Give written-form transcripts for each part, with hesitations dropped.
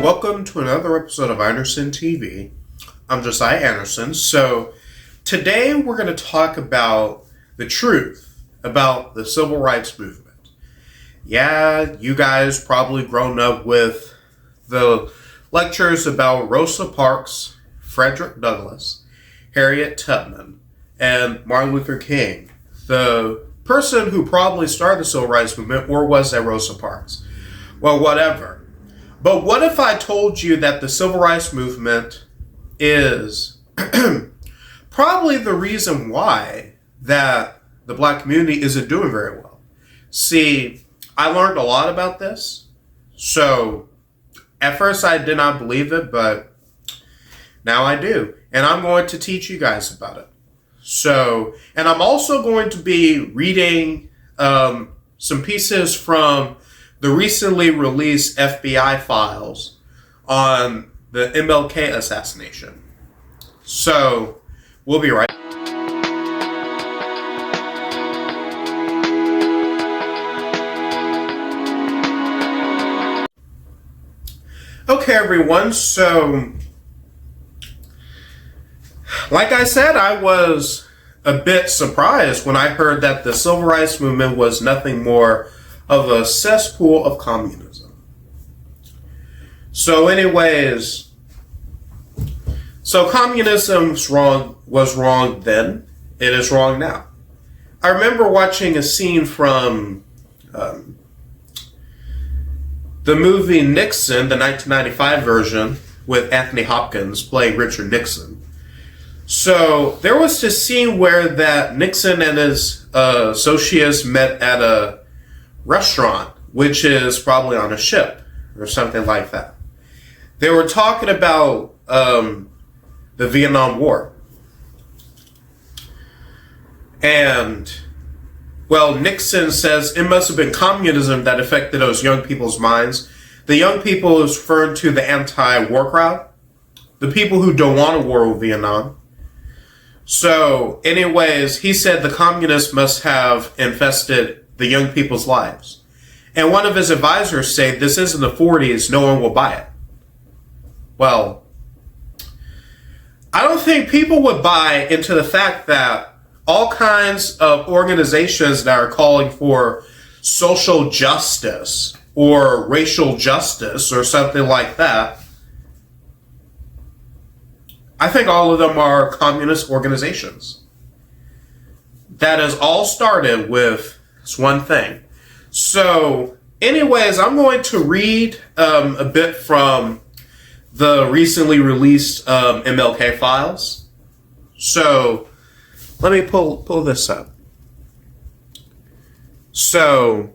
welcome to another episode of Anderson TV. I'm Josiah Anderson. So today we're going to talk about the truth about the civil rights movement. Yeah, you guys probably grown up with the lectures about Rosa Parks, Frederick Douglass, Harriet Tubman, and Martin Luther King, the person who probably started the civil rights movement, or was that Rosa Parks? Well, whatever. But what if I told you that the civil rights movement is probably the reason why that the black community isn't doing very well? See, I learned a lot about this. So at first I did not believe it, but now I do. And I'm going to teach you guys about it. So, and I'm also going to be reading some pieces from the recently released FBI files on the MLK assassination. So, we'll be right back. Okay, everyone, so like I said, I was a bit surprised when I heard that the civil rights movement was nothing more of a cesspool of communism. So anyways, so communism was wrong then. It is wrong now. I remember watching a scene from the movie Nixon, the 1995 version, with Anthony Hopkins playing Richard Nixon. So there was this scene where that Nixon and his associates met at a restaurant, which is probably on a ship or something like that. They were talking about the Vietnam War. And, well, Nixon says it must have been communism that affected those young people's minds. The young people is referring to the anti-war crowd, the people who don't want a war with Vietnam. So, anyways, he said the communists must have infested the young people's lives. And one of his advisors said, this isn't the 40s, no one will buy it. Well, I don't think people would buy into the fact that all kinds of organizations that are calling for social justice or racial justice or something like that, I think all of them are communist organizations. That has all started with this one thing. So, anyways, I'm going to read a bit from the recently released MLK files. So, let me pull this up. So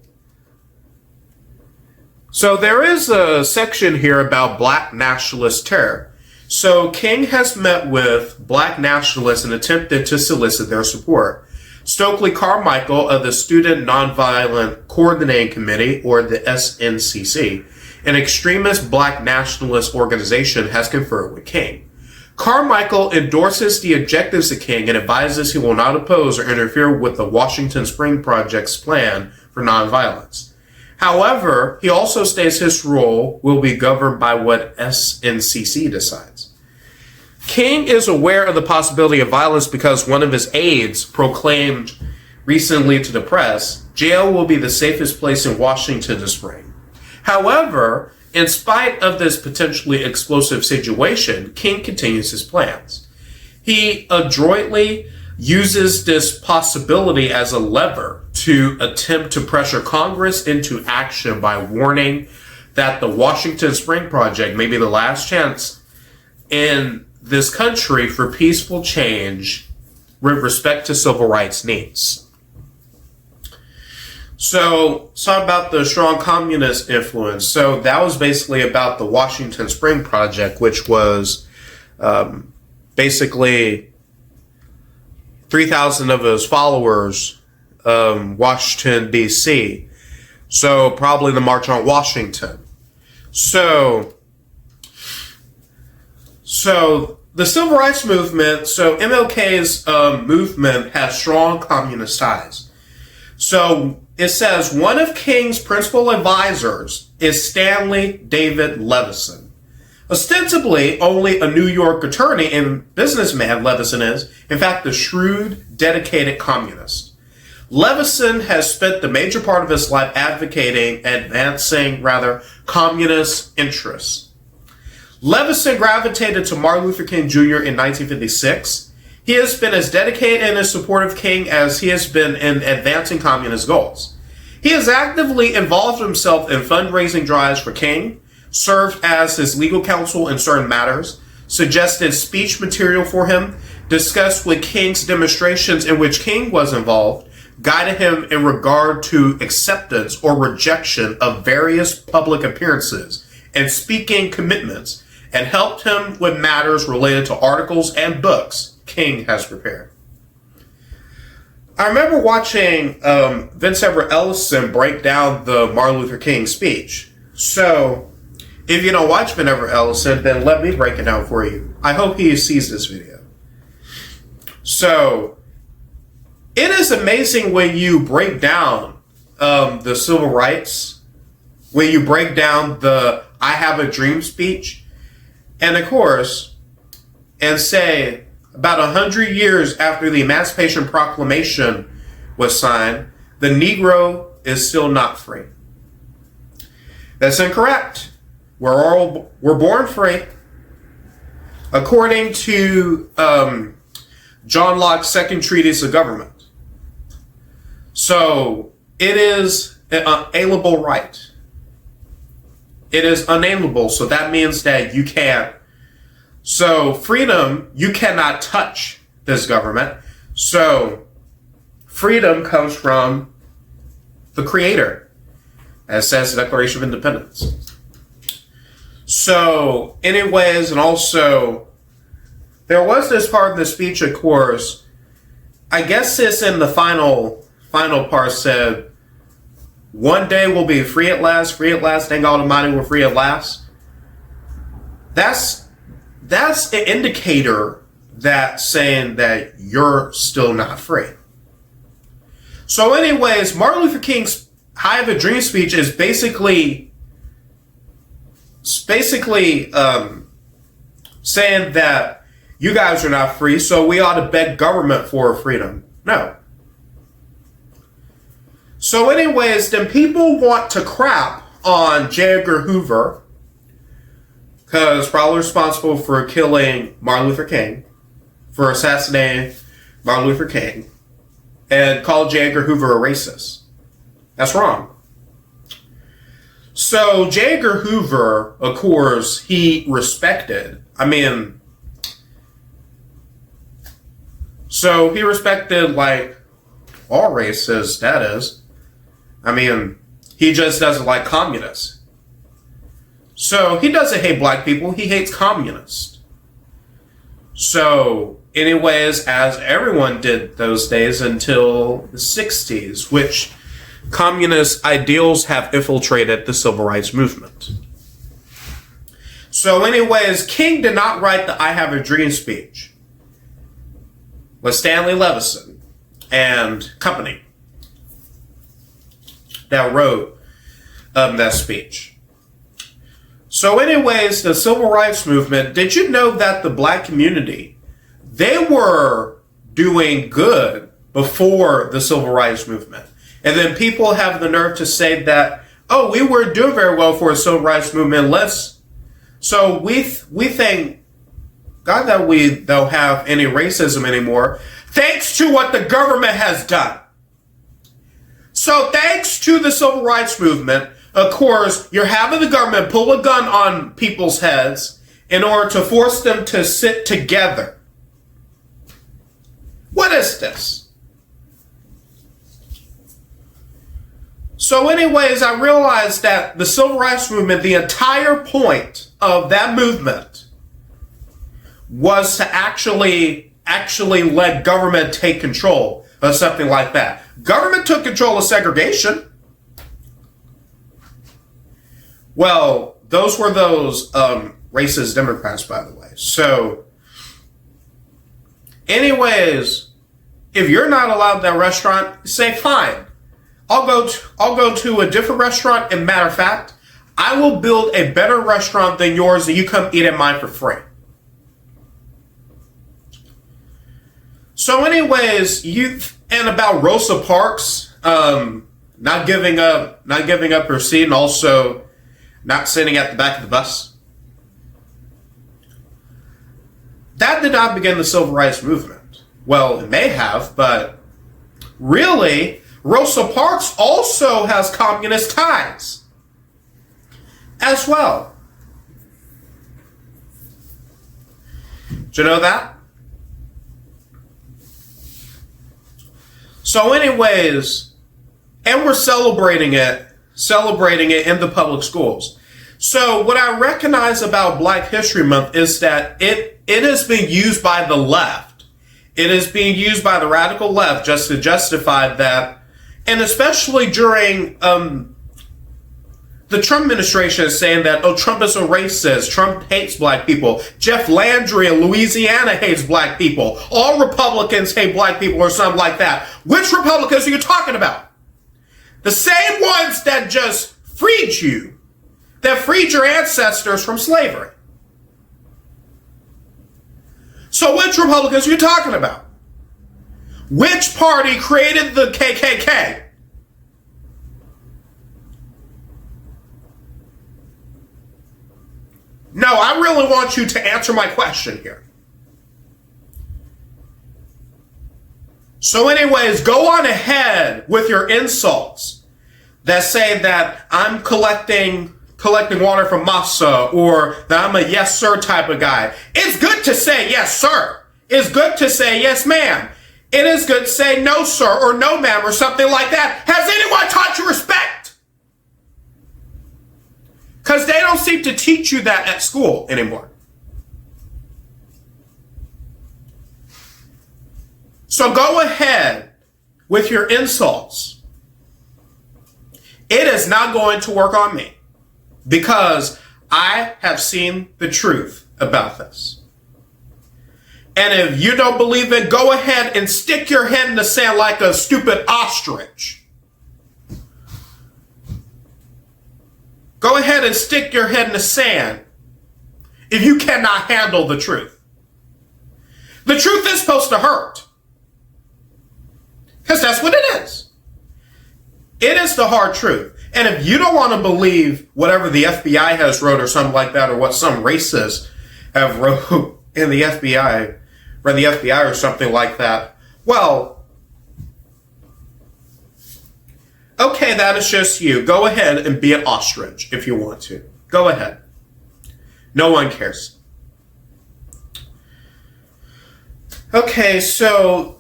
there is a section here about black nationalist terror. So King has met with black nationalists and attempted to solicit their support. Stokely Carmichael of the Student Nonviolent Coordinating Committee, or the SNCC, an extremist black nationalist organization, has conferred with King. Carmichael endorses the objectives of King and advises he will not oppose or interfere with the Washington Spring Project's plan for nonviolence. However, he also states his role will be governed by what SNCC decides. King is aware of the possibility of violence because one of his aides proclaimed recently to the press, jail will be the safest place in Washington this spring. However, in spite of this potentially explosive situation, King continues his plans. He adroitly uses this possibility as a lever to attempt to pressure Congress into action by warning that the Washington Spring Project may be the last chance in this country for peaceful change with respect to civil rights needs. So about the strong communist influence. So that was basically about the Washington Spring Project, which was basically 3,000 of his followers, Washington, D.C. So probably the March on Washington. So the civil rights movement, so MLK's movement has strong communist ties. So it says one of King's principal advisors is Stanley David Levison. Ostensibly, only a New York attorney and businessman, Levison is, in fact, a shrewd, dedicated communist. Levison has spent the major part of his life advocating, advancing, communist interests. Levison gravitated to Martin Luther King Jr. in 1956. He has been as dedicated and as supportive of King as he has been in advancing communist goals. He has actively involved himself in fundraising drives for King, served as his legal counsel in certain matters, suggested speech material for him, discussed with King's demonstrations in which King was involved, guided him in regard to acceptance or rejection of various public appearances and speaking commitments, and helped him with matters related to articles and books King has prepared. I remember watching Vince Everett Ellison break down the Martin Luther King speech. So, if you don't watch Vince Everett Ellison, then let me break it down for you. I hope he sees this video. So, it is amazing when you break down the civil rights, when you break down the I Have a Dream speech, and of course, and say about 100 years after the Emancipation Proclamation was signed, the Negro is still not free. That's incorrect. We're born free. According to John Locke's Second Treatise of Government. So, it is an unalienable right. It is unalienable, so that means that you can't. So, freedom, you cannot touch this government. So, freedom comes from the Creator, as says the Declaration of Independence. So, anyways, and also, there was this part of the speech, of course, I guess it's in the final part said, one day we'll be free at last, thank God Almighty we're free at last. That's an indicator that saying that you're still not free. So anyways, Martin Luther King's I Have a Dream speech is basically saying that you guys are not free, so we ought to beg government for freedom. No. So anyways, then people want to crap on J. Edgar Hoover, because probably responsible for killing Martin Luther King, for assassinating Martin Luther King, and call J. Edgar Hoover a racist. That's wrong. So J. Edgar Hoover, of course, he respected, so he respected, all races, that is. He just doesn't like communists. So he doesn't hate black people, he hates communists. So, anyways, as everyone did those days until the 60s, which communist ideals have infiltrated the civil rights movement. So anyways, King did not write the I Have a Dream speech. It was Stanley Levison and company that wrote that speech. So anyways, the civil rights movement, did you know that the black community, they were doing good before the civil rights movement? And then people have the nerve to say that, oh, we were doing very well for a civil rights movement. So we thank God that we don't have any racism anymore, thanks to what the government has done. So thanks to the civil rights movement, of course, you're having the government pull a gun on people's heads in order to force them to sit together. What is this? So anyways, I realized that the civil rights movement, the entire point of that movement was to actually let government take control of something like that. Government took control of segregation. Well, those were racist Democrats, by the way. So, anyways, if you're not allowed that restaurant, say fine. I'll go to a different restaurant. And matter of fact, I will build a better restaurant than yours and you come eat at mine for free. So anyways, and about Rosa Parks, not giving up her seat and also not sitting at the back of the bus. That did not begin the civil rights movement. Well, it may have, but really, Rosa Parks also has communist ties as well. Did you know that? So anyways, and we're celebrating it in the public schools. So what I recognize about Black History Month is that it has been used by the left. It is being used by the radical left just to justify that. And especially during the Trump administration is saying that, oh, Trump is a racist. Trump hates black people. Jeff Landry in Louisiana hates black people. All Republicans hate black people or something like that. Which Republicans are you talking about? The same ones that just freed you, that freed your ancestors from slavery. So which Republicans are you talking about? Which party created the KKK? No, I really want you to answer my question here. So anyways, go on ahead with your insults that say that I'm collecting water from Massa or that I'm a yes sir type of guy. It's good to say yes sir. It's good to say yes ma'am. It is good to say no sir or no ma'am or something like that. Has anyone taught you respect? Because they don't seem to teach you that at school anymore. So go ahead with your insults. It is not going to work on me because I have seen the truth about this. And if you don't believe it, go ahead and stick your head in the sand like a stupid ostrich. Go ahead and stick your head in the sand if you cannot handle the truth. The truth is supposed to hurt. Because that's what it is. It is the hard truth. And if you don't want to believe whatever the FBI has wrote or something like that, or what some racists have wrote in the FBI, or the FBI or something like that, well, okay, that is just you. Go ahead and be an ostrich if you want to. Go ahead. No one cares. Okay, so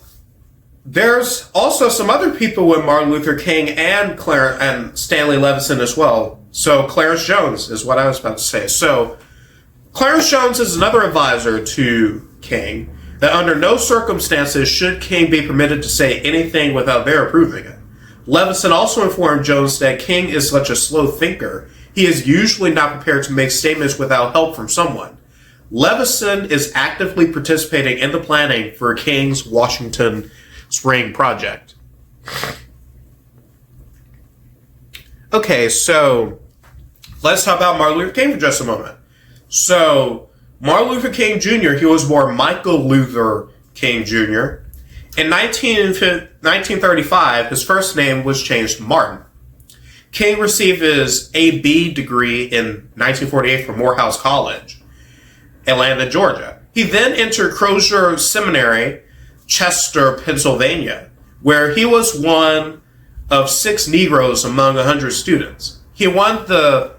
there's also some other people with Martin Luther King and Stanley Levison as well. So Clarence Jones is what I was about to say. So Clarence Jones is another advisor to King, that under no circumstances should King be permitted to say anything without their approving it. Levison also informed Jones that King is such a slow thinker, he is usually not prepared to make statements without help from someone. Levison is actively participating in the planning for King's Washington Spring project. Okay, so let's talk about Martin Luther King for just a moment. So Martin Luther King Jr., he was born Michael Luther King Jr. In 1935, his first name was changed to Martin. King received his A.B. degree in 1948 from Morehouse College, Atlanta, Georgia. He then entered Crozer Seminary, Chester, Pennsylvania, where he was one of 6 Negroes among 100 students. He won the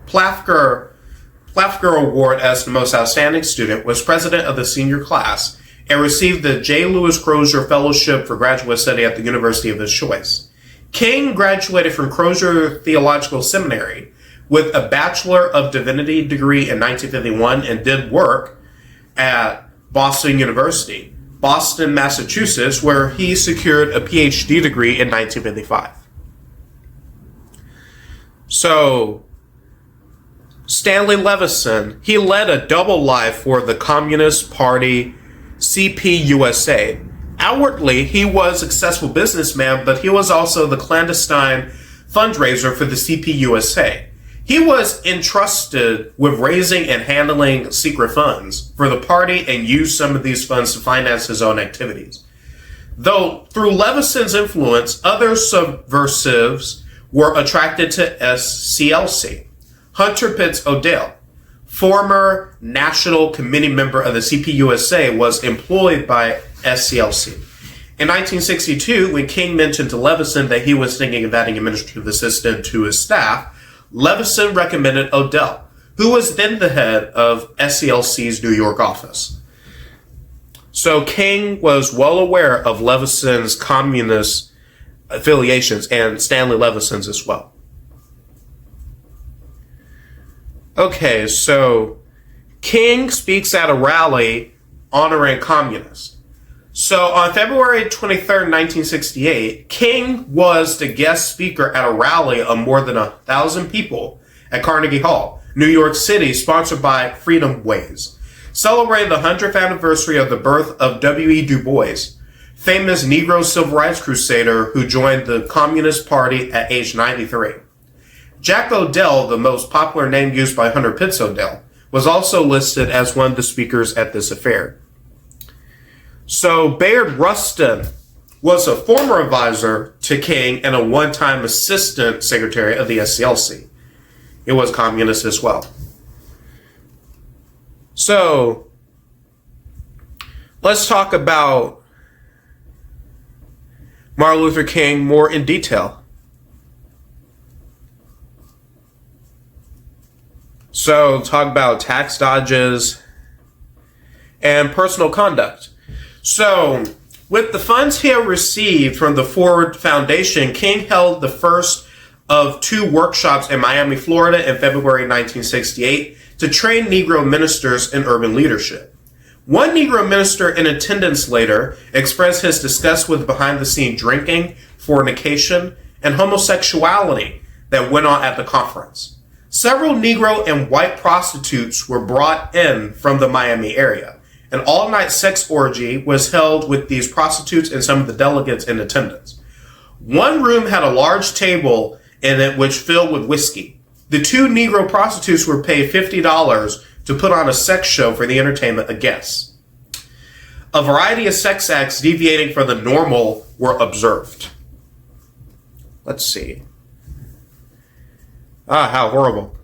Plafker Award as the most outstanding student, was president of the senior class, and received the J. Lewis Crozer Fellowship for Graduate Study at the university of his choice. King graduated from Crozer Theological Seminary with a Bachelor of Divinity degree in 1951 and did work at Boston University, Boston, Massachusetts, where he secured a PhD degree in 1955. So, Stanley Levison, he led a double life for the Communist Party CPUSA. Outwardly, he was a successful businessman, but he was also the clandestine fundraiser for the CPUSA. He was entrusted with raising and handling secret funds for the party and used some of these funds to finance his own activities. Though through Levison's influence, other subversives were attracted to SCLC. Hunter Pitts O'Dell, former National Committee member of the CPUSA, was employed by SCLC. In 1962, when King mentioned to Levison that he was thinking of adding an administrative assistant to his staff, Levison recommended O'Dell, who was then the head of SCLC's New York office. So King was well aware of Levison's communist affiliations and Stanley Levison's as well. Okay, so King speaks at a rally honoring communists. So on February 23rd, 1968, King was the guest speaker at a rally of more than 1,000 people at Carnegie Hall, New York City, sponsored by Freedom Ways, celebrating the 100th anniversary of the birth of W.E. Du Bois, famous Negro civil rights crusader who joined the Communist Party at age 93. Jack O'Dell, the most popular name used by Hunter Pitts O'Dell, was also listed as one of the speakers at this affair. So Bayard Rustin was a former advisor to King and a one-time assistant secretary of the SCLC. It was communist as well. So let's talk about Martin Luther King more in detail. So talk about tax dodges and personal conduct. So with the funds he had received from the Ford Foundation, King held the first of two workshops in Miami, Florida in February 1968 to train Negro ministers in urban leadership. One Negro minister in attendance later expressed his disgust with behind-the-scene drinking, fornication, and homosexuality that went on at the conference. Several Negro and white prostitutes were brought in from the Miami area. An all-night sex orgy was held with these prostitutes and some of the delegates in attendance. One room had a large table in it which filled with whiskey. The two Negro prostitutes were paid $50 to put on a sex show for the entertainment of guests. A variety of sex acts deviating from the normal were observed. Let's see. How horrible.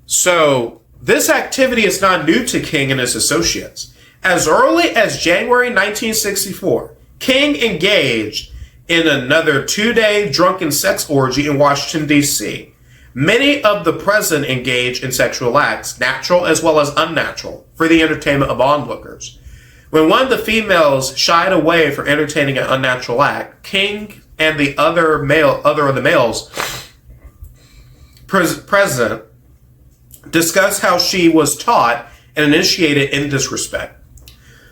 So, this activity is not new to King and his associates. As early as January 1964, King engaged in another two-day drunken sex orgy in Washington, D.C. Many of the present engaged in sexual acts, natural as well as unnatural, for the entertainment of onlookers. When one of the females shied away from entertaining an unnatural act, King and the other of the males present discussed how she was taught and initiated in this respect.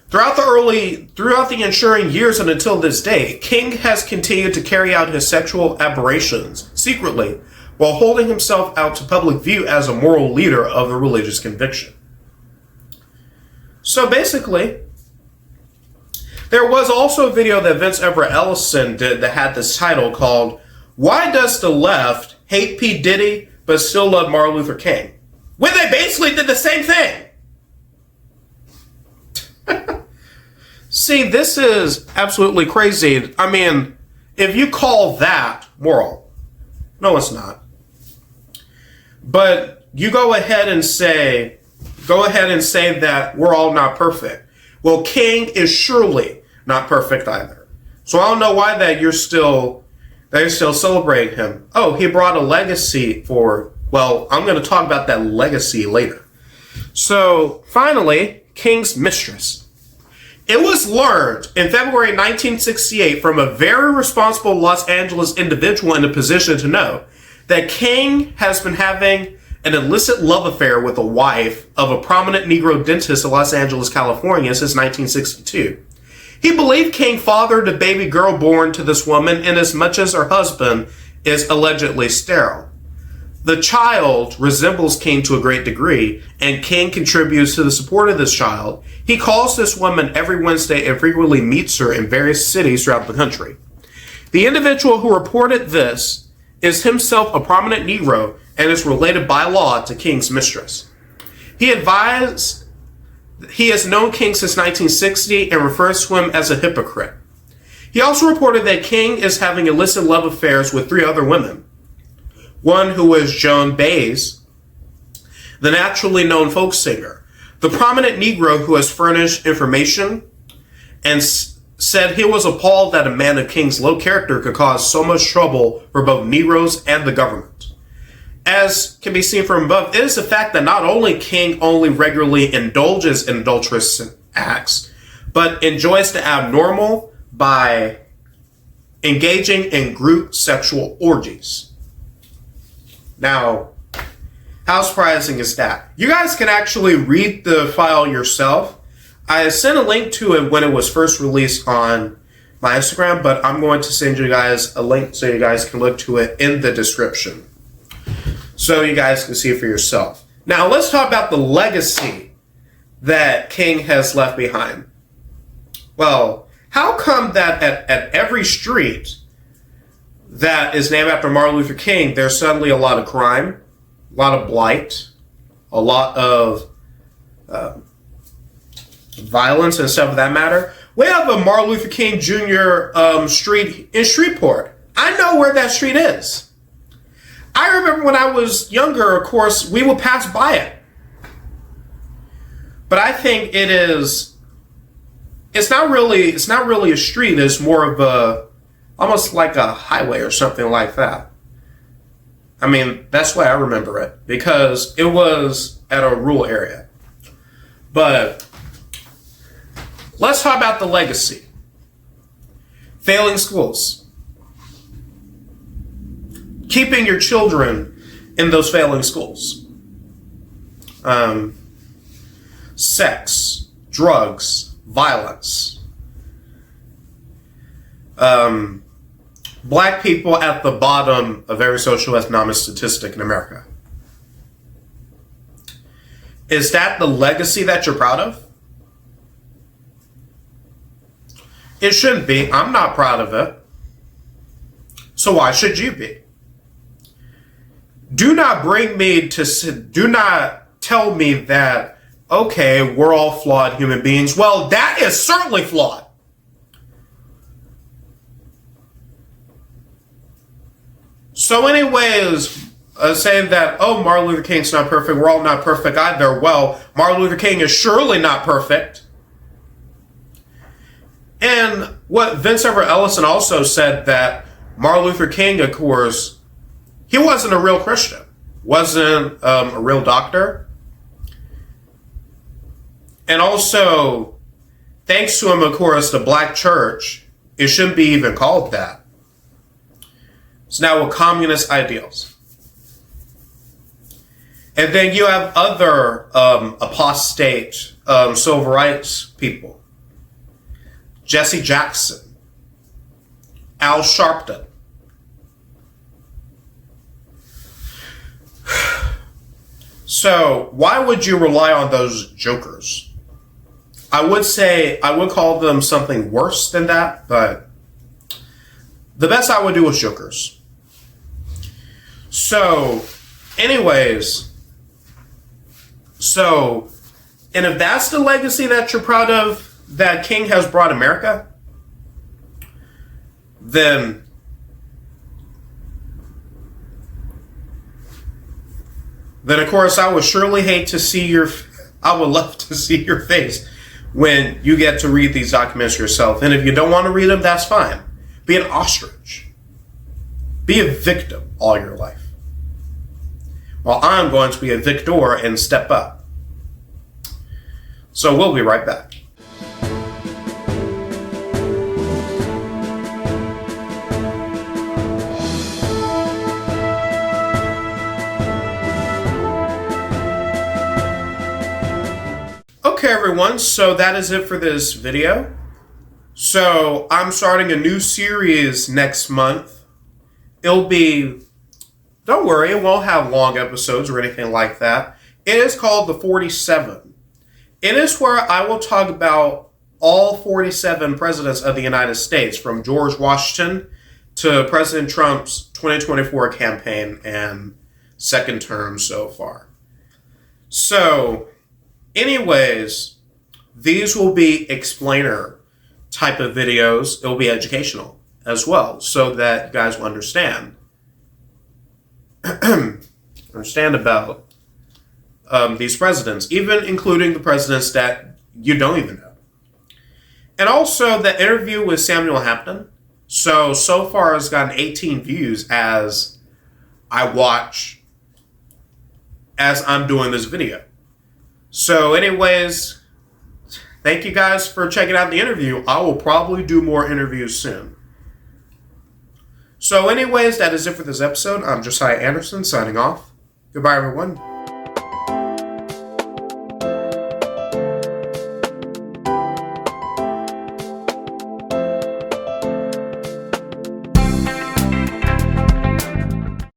Throughout the ensuing years and until this day, King has continued to carry out his sexual aberrations secretly while holding himself out to public view as a moral leader of a religious conviction. So basically, there was also a video that Vince Everett Ellison did that had this title called, "Why Does the Left Hate P. Diddy but Still Love Martin Luther King?" When they basically did the same thing. See, this is absolutely crazy. I mean, if you call that moral, no, it's not. But you go ahead and say that we're all not perfect. Well, King is surely not perfect either. So I don't know why that you're still celebrating him. Oh, he brought a legacy for, well, I'm going to talk about that legacy later. So finally, King's mistress. It was learned in February 1968 from a very responsible Los Angeles individual in a position to know that King has been having an illicit love affair with a wife of a prominent Negro dentist in Los Angeles, California since 1962. He believed King fathered a baby girl born to this woman inasmuch as her husband is allegedly sterile. The child resembles King to a great degree, and King contributes to the support of this child. He calls this woman every Wednesday and frequently meets her in various cities throughout the country. The individual who reported this is himself a prominent Negro and is related by law to King's mistress. He has known King since 1960 and refers to him as a hypocrite. He also reported that King is having illicit love affairs with 3 other women. One who is Joan Baez, the naturally known folk singer, the prominent Negro who has furnished information and said he was appalled that a man of King's low character could cause so much trouble for both Negroes and the government. As can be seen from above, it is the fact that not only King only regularly indulges in adulterous acts, but enjoys the abnormal by engaging in group sexual orgies. Now, how surprising is that? You guys can actually read the file yourself. I sent a link to it when it was first released on my Instagram, but I'm going to send you guys a link so you guys can look to it in the description, so you guys can see it for yourself. Now, let's talk about the legacy that King has left behind. Well, how come that at every street that is named after Martin Luther King, there's suddenly a lot of crime, a lot of blight, a lot of violence and stuff of that matter? We have a Martin Luther King Jr. Street in Shreveport. I know where that street is. I remember when I was younger, of course, we would pass by it. But I think it's not really a street. It's more of almost like a highway or something like that. I mean, that's why I remember it, because it was at a rural area. But let's talk about the legacy. Failing schools. Keeping your children in those failing schools. Sex, drugs, violence. Black people at the bottom of every socioeconomic statistic in America. Is that the legacy that you're proud of? It shouldn't be. I'm not proud of it. So why should you be? Do not tell me that, okay, we're all flawed human beings. Well, that is certainly flawed. So anyways, saying that, oh, Martin Luther King's not perfect, we're all not perfect either. Well, Martin Luther King is surely not perfect. And what Vince Everett Ellison also said, that Martin Luther King, of course, he wasn't a real Christian, wasn't a real doctor. And also, thanks to him, of course, the black church, it shouldn't be even called that. It's now with communist ideals. And then you have other apostate civil rights people. Jesse Jackson, Al Sharpton. So why would you rely on those jokers? I would call them something worse than that, but the best I would do is jokers. So, anyways, and if that's the legacy that you're proud of, that King has brought America, then of course I would surely hate to see I would love to see your face when you get to read these documents yourself. And if you don't want to read them, that's fine. Be an ostrich. Be a victim all your life. Well, I'm going to be a victor and step up. So we'll be right back. Okay, everyone, so that is it for this video. So I'm starting a new series next month. It'll be, don't worry, it won't have long episodes or anything like that. It is called The 47. It is where I will talk about all 47 presidents of the United States, from George Washington to President Trump's 2024 campaign and second term so far. So, anyways, these will be explainer type of videos. It will be educational as well, so that you guys will understand about these presidents, even including the presidents that you don't even know. And also the interview with Samuel Hampton. So far it's gotten 18 views as I'm doing this video. So anyways, thank you guys for checking out the interview. I will probably do more interviews soon. So anyways, that is it for this episode. I'm Josiah Anderson signing off. Goodbye, everyone.